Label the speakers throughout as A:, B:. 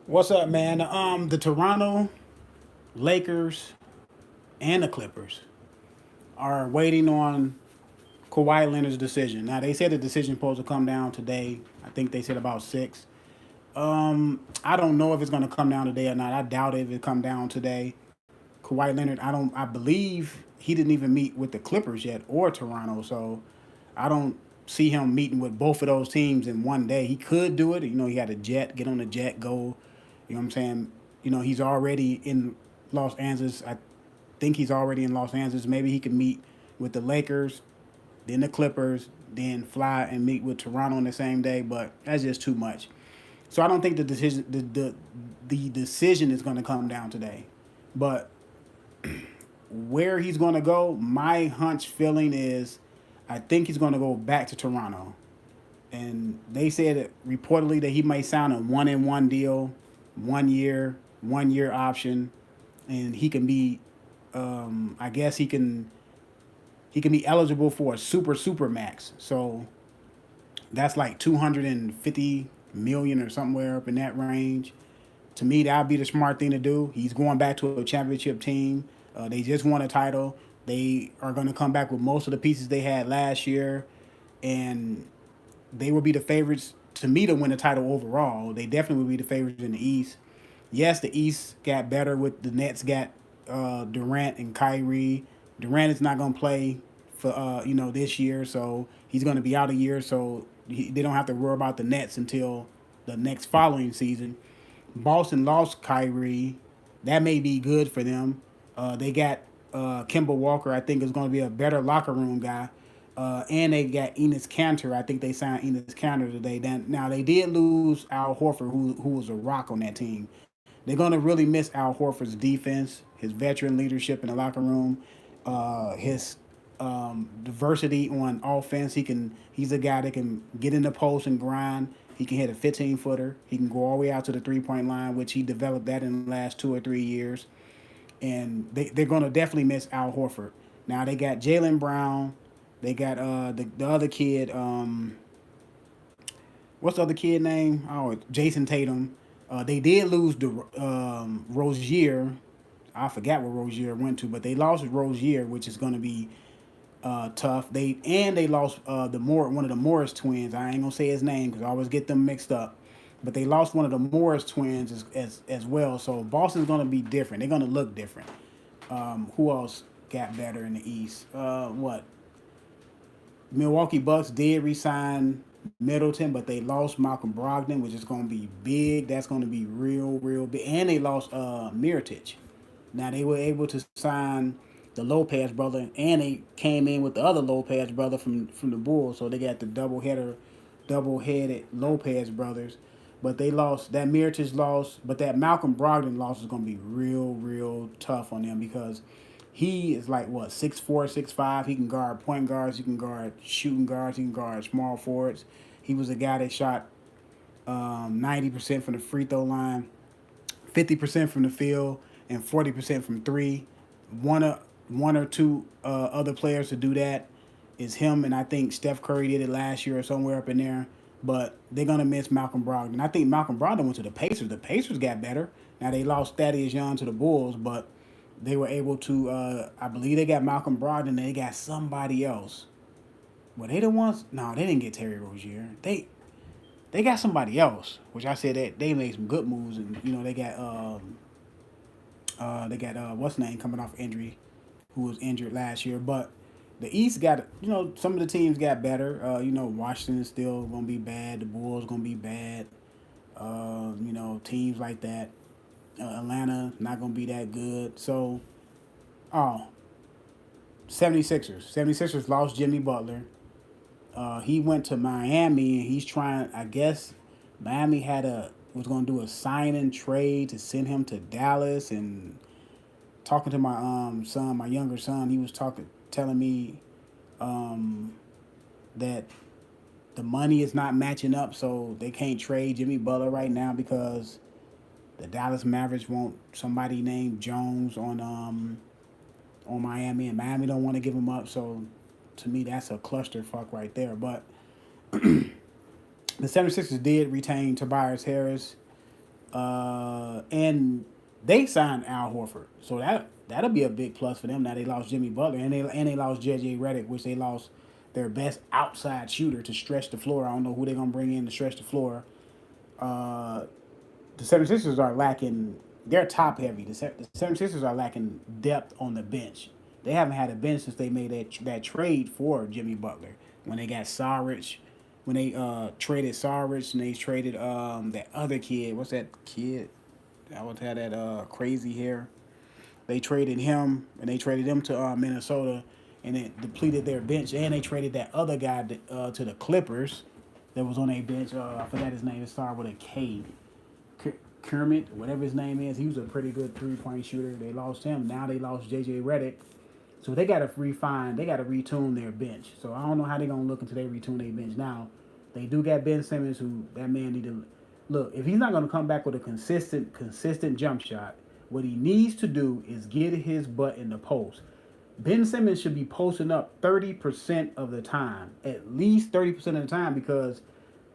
A: What's up, man? The Toronto Lakers and the Clippers are waiting on Kawhi Leonard's decision. Now they said the decision supposed to come down today. I think they said about 6. I don't know if it's gonna come down today or not. I doubt it if it come down today. Kawhi Leonard, I believe he didn't even meet with the Clippers yet or Toronto, so I don't see him meeting with both of those teams in one day. He could do it. He had a jet, get on a jet, go. You know what I'm saying? He's already in Los Angeles. I think he's already in Los Angeles. Maybe he could meet with the Lakers, then the Clippers, then fly and meet with Toronto on the same day. But that's just too much. So I don't think the decision is going to come down today. But where he's going to go, my hunch feeling is, I think he's going to go back to Toronto. And they said reportedly that he might sign a 1-and-1 deal, 1 year option, and he can be, I guess he can be eligible for a super max. So that's like 250 million or somewhere up in that range. To me, that'd be the smart thing to do. He's going back to a championship team. They just won a title. They are going to come back with most of the pieces they had last year, and they will be the favorites to me to win the title overall. They definitely will be the favorites in the East. Yes, the East got better with the Nets got Durant and Kyrie. Durant is not going to play for this year, so he's going to be out a year. So they don't have to worry about the Nets until the next following season. Boston lost Kyrie. That may be good for them. They got Kemba Walker. I think is going to be a better locker room guy. And they got Enes Kanter. I think they signed Enes Kanter today. Now they did lose Al Horford, who was a rock on that team. They're going to really miss Al Horford's defense, his veteran leadership in the locker room, his diversity on offense. He's a guy that can get in the post and grind. He can hit a 15-footer. He can go all the way out to the 3-point line, which he developed that in the last 2 or 3 years. And they're going to definitely miss Al Horford. Now they got Jalen Brown. They got the other kid. What's the other kid name? Oh, Jason Tatum. They did lose the Rozier. I forgot where Rozier went to, but they lost Rozier, which is going to be tough. They lost one of the Morris twins. I ain't gonna say his name because I always get them mixed up. But they lost one of the Morris twins as well. So Boston's gonna be different. They're gonna look different. Who else got better in the East? What Milwaukee Bucks did resign Middleton, but they lost Malcolm Brogdon, which is going to be big. That's going to be real big. And they lost Miritich. Now they were able to sign the Lopez brother, and they came in with the other Lopez brother from the Bulls. So they got the double-headed Lopez brothers. But they lost that Miritich loss, but that Malcolm Brogdon loss is going to be real tough on them because he is like what 6'4", 6'5". He can guard point guards. He can guard shooting guards. He can guard small forwards. He was a guy that shot 90% from the free throw line, 50% from the field, and 40% from three. One or two other players to do that is him, and I think Steph Curry did it last year or somewhere up in there. But they're gonna miss Malcolm Brogdon. I think Malcolm Brogdon went to the Pacers. The Pacers got better. Now they lost Thaddeus Young to the Bulls, but they were able to. I believe they got Malcolm Brogdon. And they got somebody else. Were they the ones? No, they didn't get Terry Rozier. They got somebody else, which I said that they made some good moves, and they got what's name coming off injury, who was injured last year. But the East got some of the teams got better. Washington is still gonna be bad. The Bulls gonna be bad. Teams like that. Atlanta not gonna be that good. So, oh, 76ers. 76ers lost Jimmy Butler. He went to Miami and he's trying. I guess Miami was gonna do a sign and trade to send him to Dallas. And talking to my son, my younger son, he was telling me that the money is not matching up, so they can't trade Jimmy Butler right now because the Dallas Mavericks want somebody named Jones on Miami, and Miami don't want to give him up. So to me, that's a clusterfuck right there. But the 76ers did retain Tobias Harris. And they signed Al Horford, so that'll be a big plus for them. Now they lost Jimmy Butler, and they lost JJ Redick, which they lost their best outside shooter to stretch the floor. I don't know who they're gonna bring in to stretch the floor. Uh, the 76ers are lacking. They're top heavy. The 76ers are lacking depth on the bench. They haven't had a bench since they made that trade for Jimmy Butler when they got Saric, when they traded Saric and they traded that other kid. What's that kid? That was had that crazy hair. They traded him and they traded him to Minnesota, and it depleted their bench. And they traded that other guy to the Clippers that was on their bench. I forgot his name. It started with a K. Kermit, whatever his name is. He was a pretty good 3-point shooter. They lost him. Now they lost JJ Redick. So they got to refine. They got to retune their bench. So I don't know how they're gonna look until they retune their bench. Now, they do got Ben Simmons, who that man need to look. If he's not gonna come back with a consistent jump shot, what he needs to do is get his butt in the post. Ben Simmons should be posting up 30% of the time, at least 30% of the time, because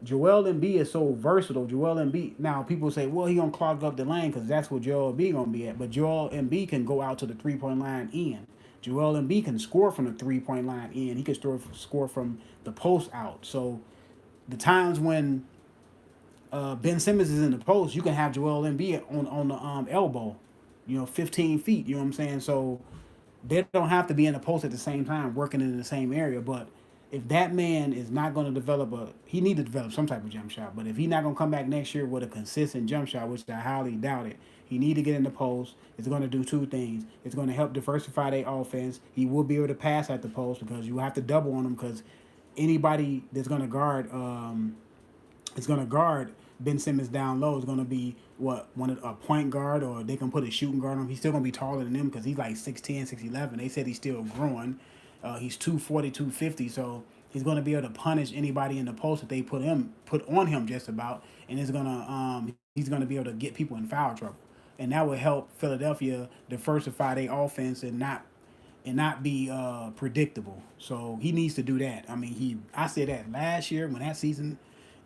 A: Joel Embiid is so versatile. Joel Embiid. Now people say, well, he gonna clog up the lane because that's what Joel Embiid gonna be at. But Joel Embiid can go out to the 3-point line in. Joel Embiid can score from the 3-point line in. He can score from the post out. So the times when Ben Simmons is in the post, you can have Joel Embiid on the elbow, 15 feet. You know what I'm saying? So they don't have to be in the post at the same time, working in the same area. But if that man is not going to he need to develop some type of jump shot. But if he's not going to come back next year with a consistent jump shot, which I highly doubt it, he need to get in the post. It's going to do two things. It's going to help diversify their offense. He will be able to pass at the post because you have to double on him because anybody that's going to guard is going to guard Ben Simmons down low is going to be a point guard, or they can put a shooting guard on him. He's still going to be taller than him because he's like 6'10", 6'11". They said he's still growing. He's 240, 250, so he's going to be able to punish anybody in the post that they put on him just about, and he's going to be able to get people in foul trouble, and that will help Philadelphia diversify their offense and not be predictable. So he needs to do that. I mean, I said that last year when that season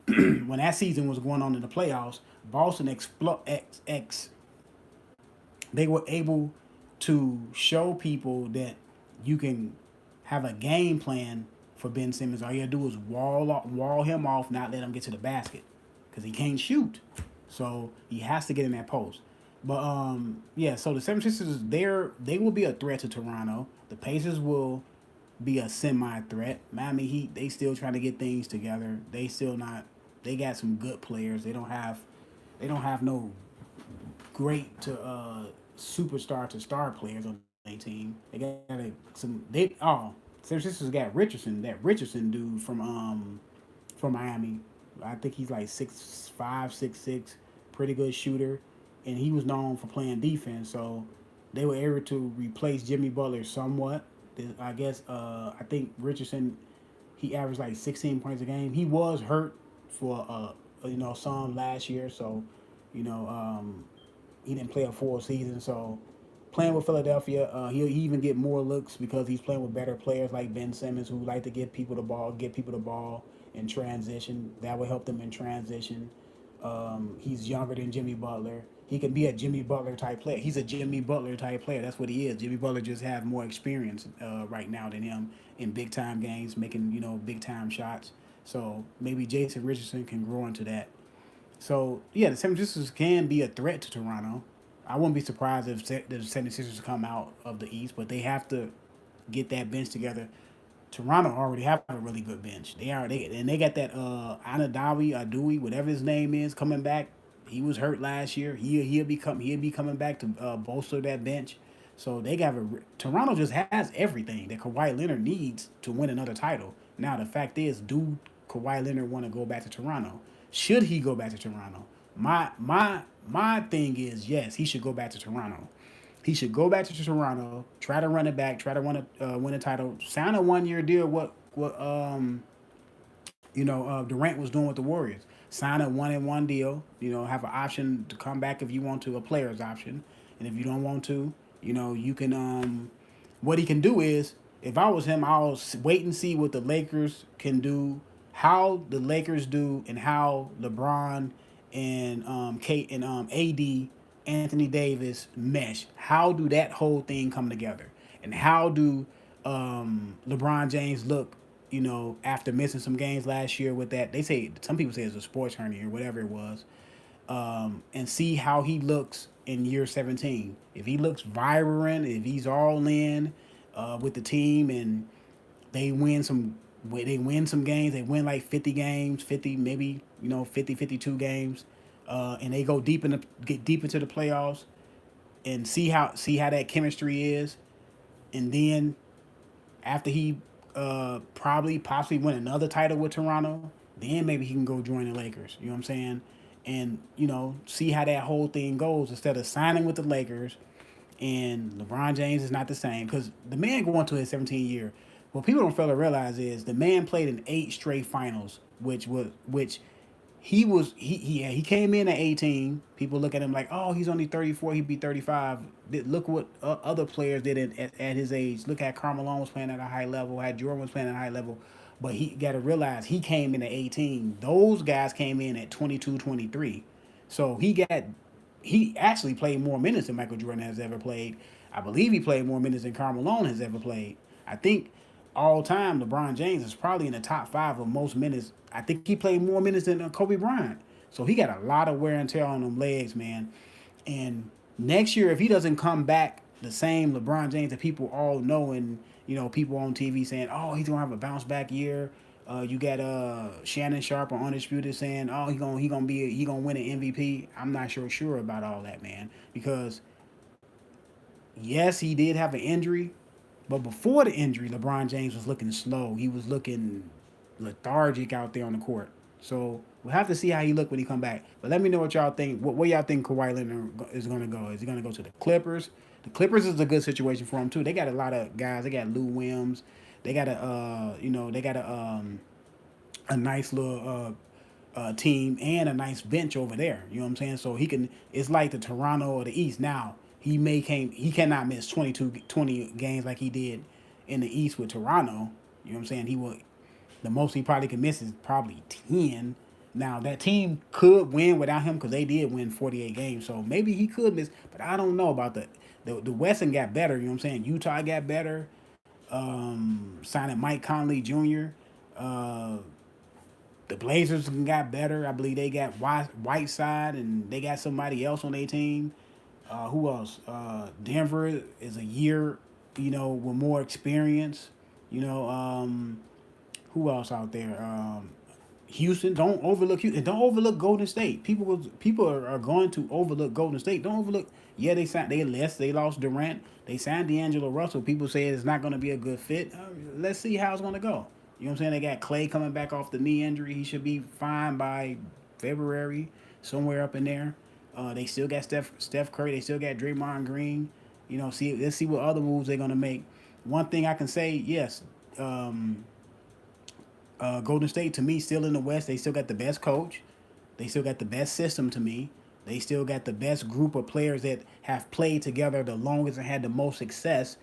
A: when that season was going on in the playoffs, Boston they were able to show people that you can have a game plan for Ben Simmons. All you gotta do is wall him off, not let him get to the basket, because he can't shoot. So he has to get in that post. But yeah. So the 76ers, they will be a threat to Toronto. The Pacers will be a semi threat. Miami Heat, they still trying to get things together. They still not. They got some good players. They don't have no great to superstar to star players on their team. They got San Francisco's got Richardson, that Richardson dude from Miami. I think he's like 6'5", 6'6", pretty good shooter, and he was known for playing defense. So they were able to replace Jimmy Butler somewhat. I guess I think Richardson, he averaged like 16 points a game. He was hurt for some last year, so you know he didn't play a full season. So playing with Philadelphia, he'll even get more looks because he's playing with better players like Ben Simmons, who like to get people the ball in transition. That will help them in transition. He's younger than Jimmy Butler. He can be a Jimmy Butler type player. He's a Jimmy Butler type player. That's what he is. Jimmy Butler just has more experience right now than him in big time games, making big time shots. So maybe Jason Richardson can grow into that. So yeah, the 76ers can be a threat to Toronto. I wouldn't be surprised if the 76ers come out of the East, but they have to get that bench together. Toronto already have a really good bench. They got that Anadawi Adui, whatever his name is, coming back. He was hurt last year. He'll be coming back to bolster that bench. So Toronto just has everything that Kawhi Leonard needs to win another title. Now the fact is, do Kawhi Leonard want to go back to Toronto? Should he go back to Toronto? My thing is, yes, he should go back to Toronto. He should go back to Toronto, try to run it back, try to win a title, sign a 1 year deal. What Durant was doing with the Warriors. Sign a 1-and-1 deal. Have an option to come back if you want to, a player's option, and if you don't want to, you can. What he can do is, if I was him, I'll wait and see what the Lakers can do, how the Lakers do, and how LeBron and Kate and AD Anthony Davis mesh. How do that whole thing come together? And how do LeBron James look? You know, after missing some games last year with that, they say some people say it's a sports hernia or whatever it was, and see how he looks in year 17. If he looks vibrant, if he's all in with the team, and they win some games, they win like 50 games, 50 maybe, 50 52 games, and they go get deep into the playoffs, and see how that chemistry is, and then after he probably possibly win another title with Toronto, then maybe he can go join the Lakers. You know what I'm saying? And see how that whole thing goes instead of signing with the Lakers. And LeBron James is not the same because the man going to his 17th year. What people don't fail to realize is the man played in 8 straight finals, which he came in at 18. People look at him like, oh, he's only 34. He'd be 35. Look what other players did at his age. Look at Carmelo was playing at a high level. Had Jordan was playing at a high level. But he got to realize he came in at 18. Those guys came in at 22, 23. So he actually played more minutes than Michael Jordan has ever played. I believe he played more minutes than Carmelo has ever played. I think all time LeBron James is probably in the top 5 of most minutes. I think he played more minutes than Kobe Bryant. So he got a lot of wear and tear on them legs, man. And next year, if he doesn't come back the same LeBron James that people all know, and people on TV saying, "Oh, he's gonna have a bounce back year." You got Shannon Sharp or Undisputed saying, "Oh, he gonna win an MVP." I'm not sure about all that, man, because yes, he did have an injury, but before the injury, LeBron James was looking slow. He was looking lethargic out there on the court. So we'll have to see how he look when he come back. But let me know what y'all think. Where y'all think Kawhi Leonard is going to go? Is he going to go to the Clippers? The Clippers is a good situation for him too. They got a lot of guys. They got Lou Williams. They got a nice little team and a nice bench over there. You know what I'm saying? So he can. It's like the Toronto or the East now. He cannot miss 20 games like he did in the East with Toronto. You know what I'm saying? He will. The most he probably can miss is probably 10. Now that team could win without him because they did win 48 games. So maybe he could miss, but I don't know about the Western got better. You know what I'm saying? Utah got better. Signing Mike Conley Jr. Uh, the Blazers got better. I believe they got Whiteside and they got somebody else on their team. Who else? Denver is a year, with more experience. You know, who else out there? Houston. Don't overlook Houston. Don't overlook Golden State. People are going to overlook Golden State. Don't overlook. Yeah, they lost Durant. They signed D'Angelo Russell. People say it's not going to be a good fit. Let's see how it's going to go. You know what I'm saying? They got Clay coming back off the knee injury. He should be fine by February, somewhere up in there. They still got Steph Curry. They still got Draymond Green. Let's see what other moves they're gonna make. One thing I can say, yes, Golden State to me still in the West. They still got the best coach. They still got the best system to me. They still got the best group of players that have played together the longest and had the most success.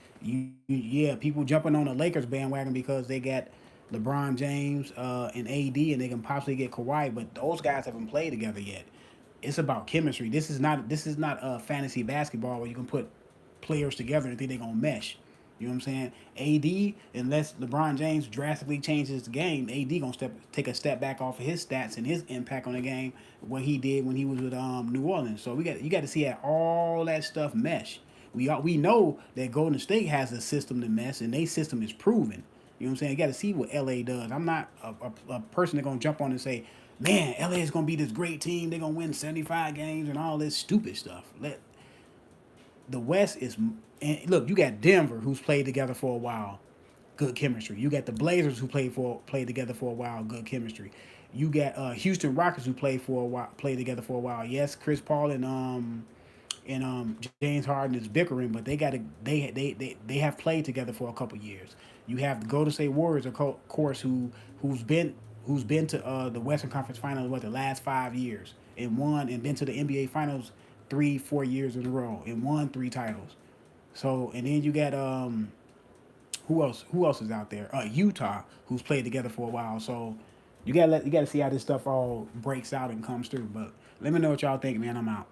A: Yeah, people jumping on the Lakers bandwagon because they got LeBron James and AD, and they can possibly get Kawhi, but those guys haven't played together yet. It's about chemistry. This is not fantasy basketball where you can put players together and think they're gonna mesh. You know what I'm saying? AD, unless LeBron James drastically changes the game, AD gonna take a step back off of his stats and his impact on the game, what he did when he was with New Orleans. So you got to see how all that stuff mesh. We know that Golden State has a system to mesh, and their system is proven. You know what I'm saying? You got to see what LA does. I'm not a person that's gonna jump on and say, man, LA is gonna be this great team. They're gonna win 75 games and all this stupid stuff. The West is, and look, you got Denver who's played together for a while, good chemistry. You got the Blazers who played together for a while, good chemistry. You got Houston Rockets who played together for a while. Yes, Chris Paul and James Harden is bickering, but they have played together for a couple years. You have the Golden State Warriors, of course, who's been to the Western Conference Finals the last 5 years and won and been to the NBA Finals 3-4 years in a row and won 3 titles. So and then you got who else? Who else is out there? Utah, who's played together for a while. So you gotta see how this stuff all breaks out and comes through. But Let me know what y'all think, man. I'm out.